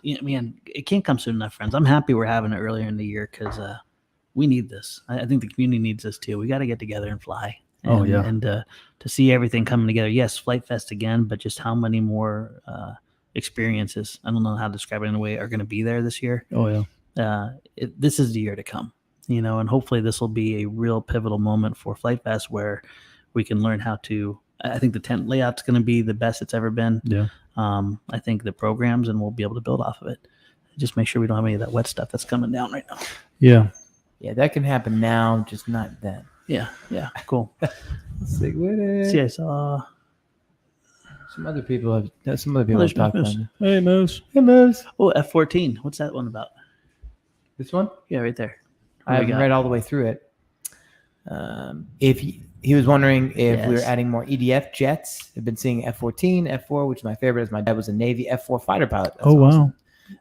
man, it can't come soon enough, friends. I'm happy we're having it earlier in the year because we need this. I think the community needs this too. We got to get together and fly. And to see everything coming together. Yes, Flite Fest again, but just how many more experiences, I don't know how to describe it in a way, are going to be there this year. Oh, yeah. This is the year to come, and hopefully this will be a real pivotal moment for Flite Fest where we can learn how to, I think the tent layout's going to be the best it's ever been. Yeah. I think the programs, and we'll be able to build off of it. Just make sure we don't have any of that wet stuff that's coming down right now. Yeah. Yeah, that can happen now, just not then. Yeah, cool. Sick with it. See, I saw some other people have talked about it. Hey, Moose. Oh, F-14. What's that one about? This one? Yeah, right there. I haven't read all the way through it. If he was wondering if we were adding more EDF jets. I've been seeing F-14, F-4, which is my favorite, as my dad was a Navy F-4 fighter pilot. That's awesome.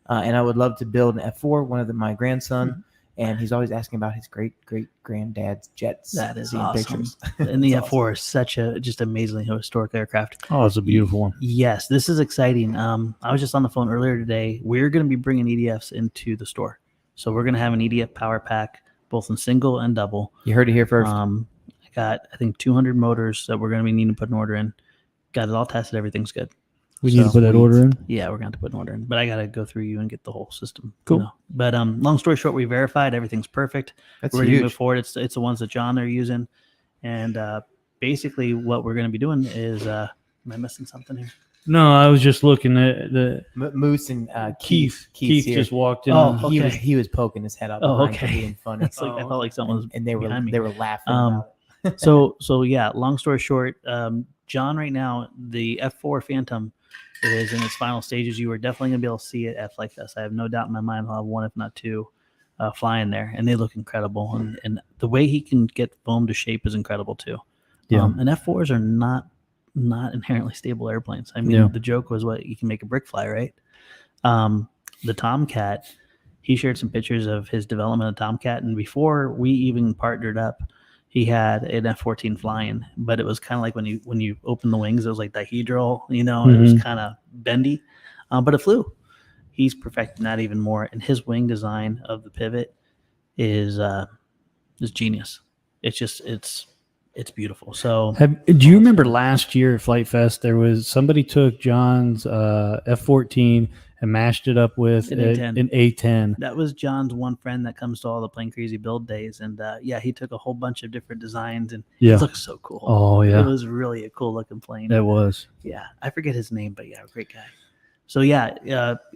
Wow. And I would love to build an F-4, one of my grandson. And he's always asking about his great-great-granddad's jets. That is awesome. And the F-4 is such a just amazingly historic aircraft. Oh, it's a beautiful one. Yes, this is exciting. I was just on the phone earlier today. We're going to be bringing EDFs into the store. So we're going to have an EDF power pack, both in single and double. You heard it here first. I got, I think, 200 motors that we're going to be needing to put an order in. Got it all tested. Everything's good. We need to put that order in? Yeah, we're going to have to put an order in. But I got to go through you and get the whole system. Cool. But long story short, we verified. Everything's perfect. That's we're huge. Ready to move forward. It's the ones that John are using. And basically what we're going to be doing is, am I missing something here? No, I was just looking at the Moose and Keith. Keith just walked in. Oh, okay. He was poking his head up. Oh, okay. Being funny. It's like, I felt like someone was and they were laughing. About it. so yeah. Long story short, John, right now the F4 Phantom is in its final stages. You are definitely going to be able to see it at Flite Fest. I have no doubt in my mind I'll have one, if not two, flying there, and they look incredible. And the way he can get foam to shape is incredible too. Yeah. And F4s are not inherently stable airplanes. I mean, the joke was what you can make a brick fly, right? The Tomcat, he shared some pictures of his development of Tomcat, and before we even partnered up, he had an F-14 flying, but it was kind of like when you open the wings, it was like dihedral, it was kind of bendy, but it flew. He's perfecting that even more, and his wing design of the pivot is genius. It's beautiful. So, do you remember last year at Flite Fest, there was somebody took John's F-14 and mashed it up with an A-10. That was John's one friend that comes to all the Plane Crazy build days. And he took a whole bunch of different designs, and it looks so cool. Oh, yeah. It was really a cool looking plane. It was. Yeah. I forget his name, but great guy. So the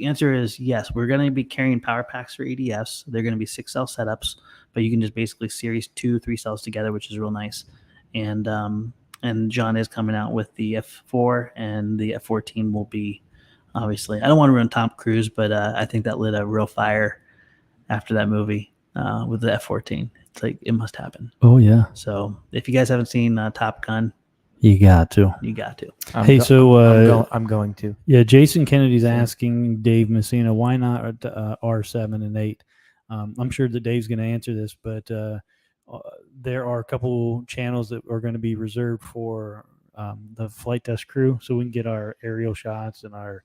answer is yes, we're going to be carrying power packs for EDFs. They're going to be 6-cell setups, but you can just basically series 2-3 cells together, which is real nice. And John is coming out with the F4, and the F-14 will be, obviously, I don't want to ruin Tom Cruise, but I think that lit a real fire after that movie with the F-14. It's like, it must happen. Oh, yeah. So if you guys haven't seen Top Gun, you got to. I'm going to. Yeah, Jason Kennedy's asking Dave Messina, why not R7 and 8? I'm sure that Dave's going to answer this, but there are a couple channels that are going to be reserved for the flight test crew, so we can get our aerial shots and our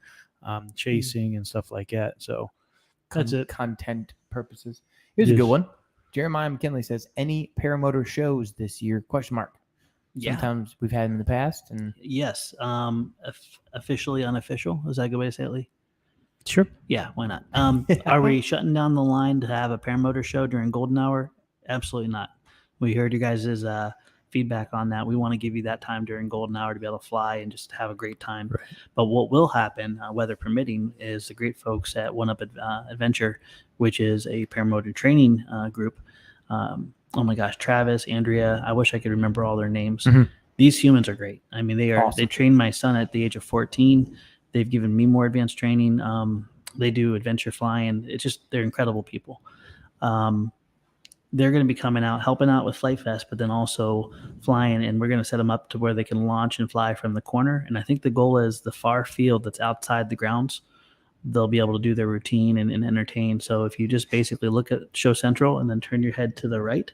chasing and stuff like that. So that's it. Content purposes. Here's a good one. Jeremiah McKinley says, any paramotor shows this year? ? Sometimes we've had in the past. And yes. Officially unofficial. Is that a good way to say it, Lee? Sure. Yeah, why not? Are we shutting down the line to have a paramotor show during golden hour? Absolutely not. We heard you guys' feedback on that. We want to give you that time during golden hour to be able to fly and just have a great time. Right. But what will happen, weather permitting, is the great folks at One Up Adventure, which is a paramotor training group. Oh my gosh, Travis, Andrea, I wish I could remember all their names. Mm-hmm. These humans are great. I mean, they are. Awesome. They trained my son at the age of 14. They've given me more advanced training. They do adventure flying. They're incredible people. They're going to be coming out, helping out with Flight Fest, but then also flying, and we're going to set them up to where they can launch and fly from the corner. And I think the goal is the far field that's outside the grounds, they'll be able to do their routine and entertain. So if you just basically look at Show Central and then turn your head to the right,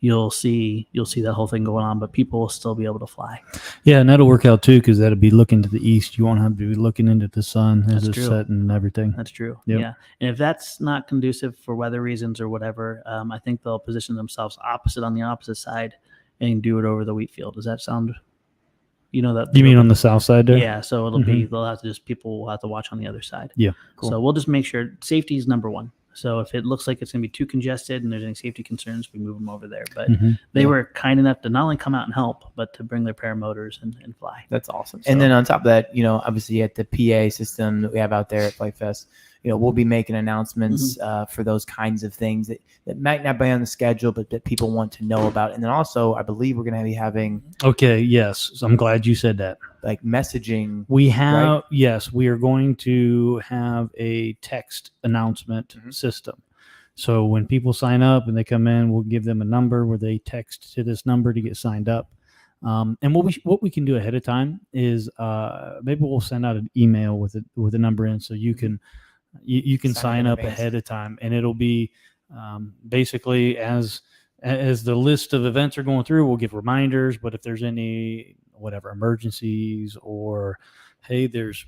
you'll see that whole thing going on, but people will still be able to fly. Yeah, and that'll work out too, because that'll be looking to the east. You won't have to be looking into the sun as it's setting and everything. That's true. Yep. Yeah, and if that's not conducive for weather reasons or whatever, I think they'll position themselves on the opposite side and do it over the wheat field. Does that sound? You know that. You mean on the south side there? Yeah, so it'll be people will have to watch on the other side. Yeah, cool. So we'll just make sure safety is number one. So if it looks like it's going to be too congested and there's any safety concerns, we move them over there. But they were kind enough to not only come out and help, but to bring their paramotors and fly. That's awesome. So, and then on top of that, obviously at the PA system that we have out there at Flight Fest, we'll be making announcements for those kinds of things that might not be on the schedule, but that people want to know about. And then also, I believe we're going to be having. Okay. Yes. So I'm glad you said that. Like messaging. We have, yes, we are going to have a text announcement system. So when people sign up and they come in, we'll give them a number where they text to this number to get signed up. And what we can do ahead of time is maybe we'll send out an email with a number in, so you can sign up ahead of time, and it'll be basically as the list of events are going through, we'll give reminders. But if there's any emergencies, or hey, there's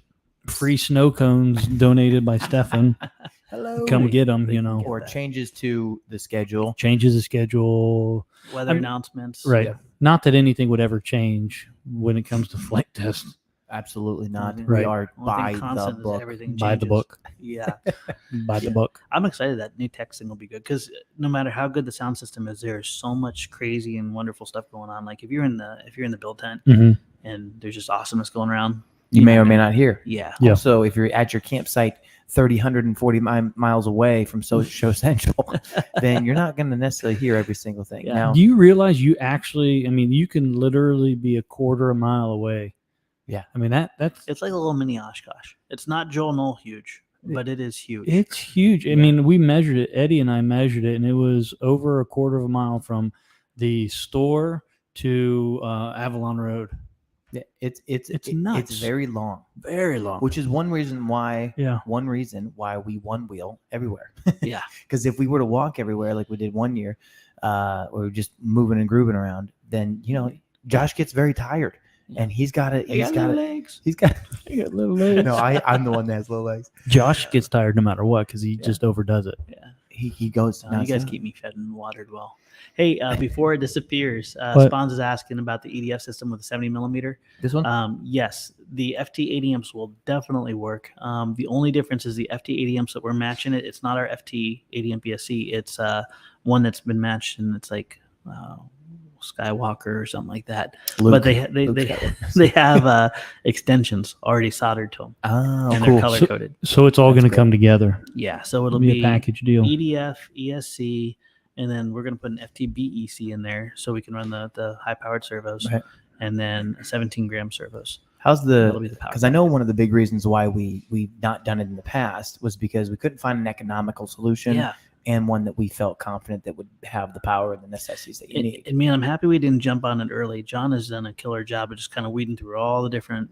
free snow cones donated by Stefan, come get them, or changes to the schedule, weather announcements, right? Yeah. Not that anything would ever change when it comes to flight tests. Absolutely not. Right. We are by the book. By the book. Yeah. By the book. I'm excited that new texting will be good, because no matter how good the sound system is, there's so much crazy and wonderful stuff going on. Like if you're in the build tent and there's just awesomeness going around, you may or may not hear. Yeah. Also, if you're at your campsite 140 miles away from Show Central, then you're not going to necessarily hear every single thing. Yeah. Now, do you realize you can literally be a quarter a mile away? Yeah. I mean, that's it's like a little mini Oshkosh. It's not Joel Knoll huge, but it is huge. It's huge. I mean, we measured it. Eddie and I measured it, and it was over a quarter of a mile from the store to Avalon Road. Yeah, it's nuts. It's very long, which is one reason why we one wheel everywhere. Yeah, because if we were to walk everywhere like we did one year, or just moving and grooving around, then Josh gets very tired, and he's got little legs. No, I'm the one that has little legs. Josh gets tired no matter what, because he just overdoes it. Yeah, he goes. You guys keep me fed and watered well. Hey, before it disappears, Spawns is asking about the EDF system with the 70 millimeter. This one? Yes, the FT 80 amps will definitely work. The only difference is the FT 80 amps that we're matching it. It's not our FT 80 amp ESC. It's one that's been matched, and it's like Skywalker or something like that. But they have extensions already soldered to them. Oh, and cool. They're color coded. So it's all going to come together. Yeah, so it'll be a package deal. EDF, ESC. And then we're going to put an FTBEC in there so we can run the high-powered servos, and then 17-gram servos. How's because I know one of the big reasons why we've not done it in the past was because we couldn't find an economical solution and one that we felt confident that would have the power and the necessities that you need. And man, I'm happy we didn't jump on it early. John has done a killer job of just kind of weeding through all the different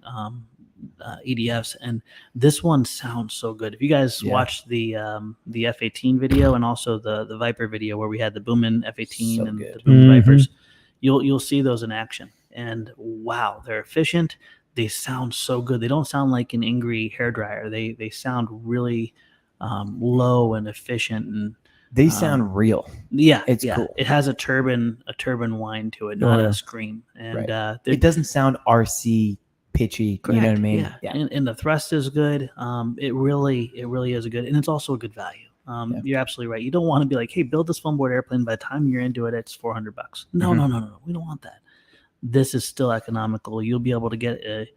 EDFs, and this one sounds so good. If you guys watched the F-18 video and also the Viper video where we had the Boomin F-18 and the Boomin Vipers, you'll see those in action. and wow, they're efficient. They sound so good. They don't sound like an angry hairdryer. They sound really low and efficient, and they sound real. Yeah, it's cool. It has a turbine whine to it, not a scream. And it doesn't sound RC pitchy. Correct, you know what I mean? Yeah. And the thrust is good. It really is a good, and it's also a good value. You're absolutely right. You don't want to be like, hey, build this foam board airplane. By the time you're into it, it's $400. No. We don't want that. This is still economical. You'll be able to get a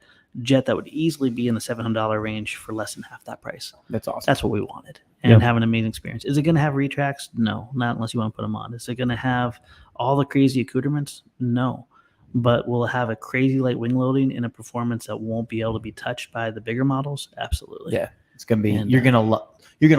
jet that would easily be in the $700 range for less than half that price. That's awesome. That's what we wanted. And have an amazing experience. Is it going to have retracts? No, not unless you want to put them on. Is it going to have all the crazy accoutrements? No. But will it have a crazy light wing loading and a performance that won't be able to be touched by the bigger models? Absolutely. Yeah. It's going to be, you're going to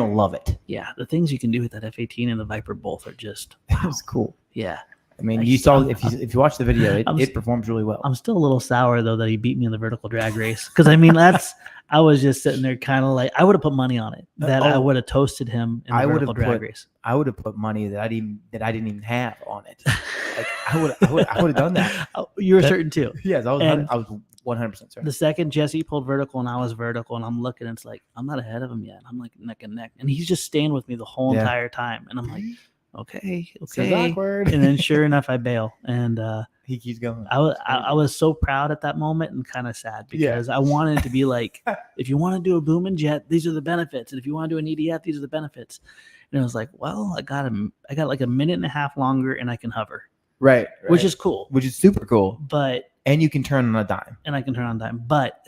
love it. Yeah. The things you can do with that F-18 and the Viper both are just, wow. It's cool. Yeah. I mean, you saw if you watch the video, it performs really well. I'm still a little sour though that he beat me in the vertical drag race, because I mean I was just sitting there kind of like, I would have put money on it that I would have toasted him in the vertical drag race. I would have put money that I didn't even have on it. Like I would have done that. You were certain too. Yes, I was 100% certain. The second Jesse pulled vertical and I was vertical, and I'm looking, it's like I'm not ahead of him yet. I'm like neck and neck, and he's just staying with me the whole entire time, and I'm like, okay. Awkward. And then sure enough, I bail, and he keeps going. I was so proud at that moment and kind of sad, because I wanted it to be like, if you want to do a boom and jet, these are the benefits, and if you want to do an EDF, these are the benefits. And I was like, well, I got like a minute and a half longer, and I can hover, right. Which is cool, which is super cool. And you can turn on a dime, but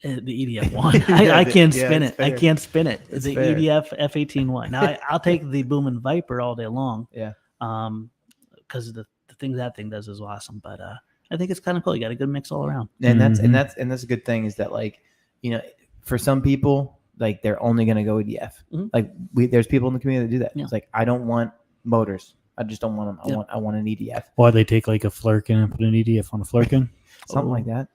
the EDF one, I can't spin it. I can't spin it. It's the fair. EDF F-18 one. Now I'll take the Boom and Viper all day long. Yeah. Because the things that thing does is awesome. But I think it's kind of cool. You got a good mix all around. And that's a good thing, is that, like, you know, for some people, like, they're only going to go EDF. Mm-hmm. Like there's people in the community that do that. Yeah. It's like, I don't want motors. I just don't want them. I want an EDF. Why they take like a Flurkin and put an EDF on a Flurkin? Something like that.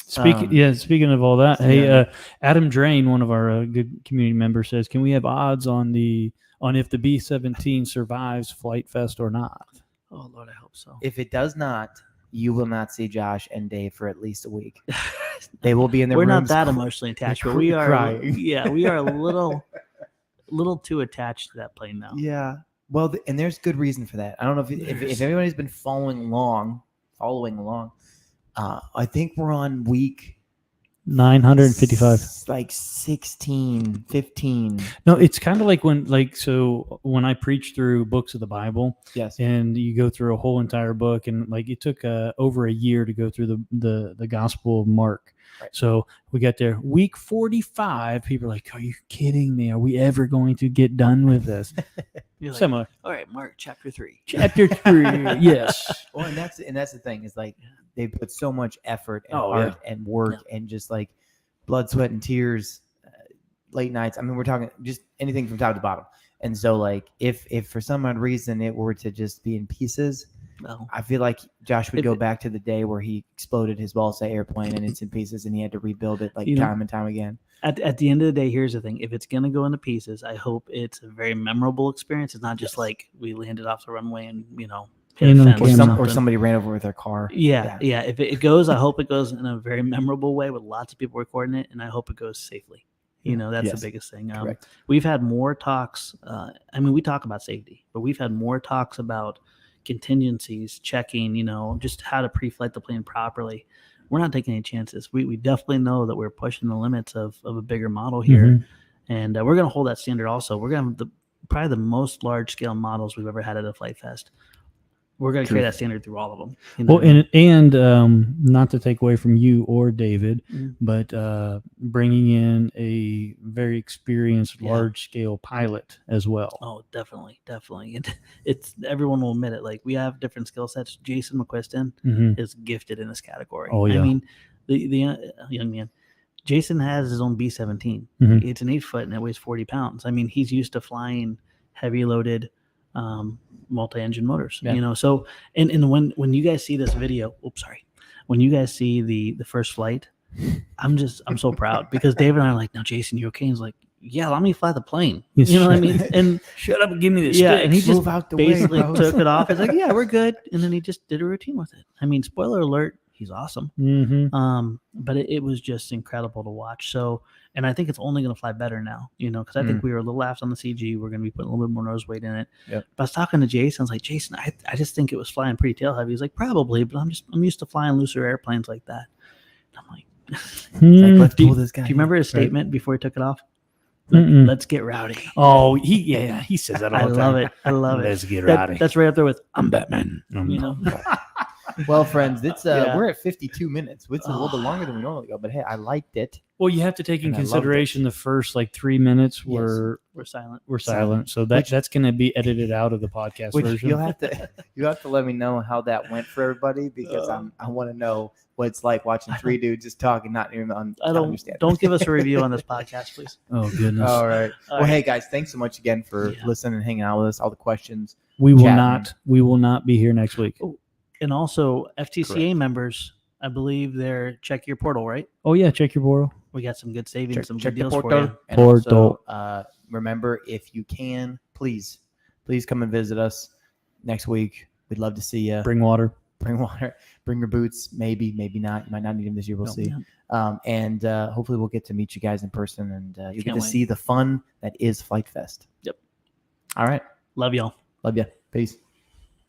Speaking of all that, Adam Drain, one of our good community members, says, can we have odds on if the B-17 survives Flite Fest or not? Oh Lord, I hope so. If it does not, you will not see Josh and Dave for at least a week. They will be in their We're rooms. not that emotionally attached, but we are crying. Yeah, we are a little too attached to that plane now. Yeah. Well, and there's good reason for that. I don't know if everybody's been following along. I think we're on week 955, like 16, 15. No, it's kind of like when I preach through books of the Bible. Yes. And you go through a whole entire book, and like it took over a year to go through the Gospel of Mark. Right. So we got there week 45. People are like, "Are you kidding me? Are we ever going to get done with this?" You're like, similar. All right, Mark, chapter 3. Chapter 3. Yes. Well, and that's the thing, is like they put so much effort and art and work and just like blood, sweat, and tears, late nights. I mean, we're talking just anything from top to bottom. And so, like, if for some odd reason it were to just be in pieces, I feel like Josh would go back to the day where he exploded his balsa airplane and it's in pieces, and he had to rebuild it time and time again. At the end of the day, here's the thing: if it's gonna go into pieces, I hope it's a very memorable experience. It's not just like we landed off the runway and or somebody ran over with their car. Yeah. If it goes, I hope it goes in a very memorable way with lots of people recording it, and I hope it goes safely. That's the biggest thing. We've had more talks. We talk about safety, but we've had more talks about contingencies, checking, just how to pre-flight the plane properly. We're not taking any chances. We definitely know that we're pushing the limits of a bigger model here. Mm-hmm. And we're going to hold that standard also. We're going to have probably the most large-scale models we've ever had at a Flite Fest. We're going to create that standard through all of them. Well, and not to take away from you or David, but bringing in a very experienced large-scale pilot as well. Oh, definitely. And it's everyone will admit it. Like, we have different skill sets. Jason McQuiston is gifted in this category. Oh, yeah. I mean, the young man, Jason has his own B-17. It's an 8-foot and it weighs 40 pounds. I mean, he's used to flying heavy loaded multi-engine motors, so and when you guys see this video, when you guys see the first flight, I'm so proud, because David and I are like, now Jason, you okay? He's like, yeah, let me fly the plane. You know what I mean? And shut up and give me this. Yeah, and he just out the basically way, took it off. It's like, yeah, we're good. And then he just did a routine with it. I mean, spoiler alert, he's awesome. Mm-hmm. But it was just incredible to watch. So, and I think it's only going to fly better now, because I think we were a little aft on the CG. We're going to be putting a little bit more nose weight in it. Yep. But I was talking to Jason. I was like, Jason, I just think it was flying pretty tail heavy. He's like, probably, but I'm used to flying looser airplanes like that. And I'm like, let's pull this guy. Do you remember his statement before he took it off? Let's get rowdy. Oh, he says that all the time. I love it. Let's get rowdy. That's right up there with I'm Batman. Well, friends, it's we're at 52 minutes, which is a little bit longer than we normally go. But hey, I liked it. Well, you have to take in consideration the first 3 minutes were silent. We're silent, so that's going to be edited out of the podcast version. You have to let me know how that went for everybody, because I want to know what it's like watching three dudes just talking, not even understand. Don't give us a review on this podcast, please. Oh goodness! All right. Well, hey guys, thanks so much again for listening and hanging out with us. All the questions. We will not be here next week. Oh, and also FTCA members, I believe they're check your portal, right? Oh yeah, check your portal. We got some good savings, some check good deals the for you. And also, remember, if you can, please come and visit us next week. We'd love to see you. Bring water. Bring your boots. Maybe not. You might not need them this year. We'll see. And hopefully we'll get to meet you guys in person, and you get to see the fun that is Flite Fest. Yep. All right. Love y'all. Love you. Peace.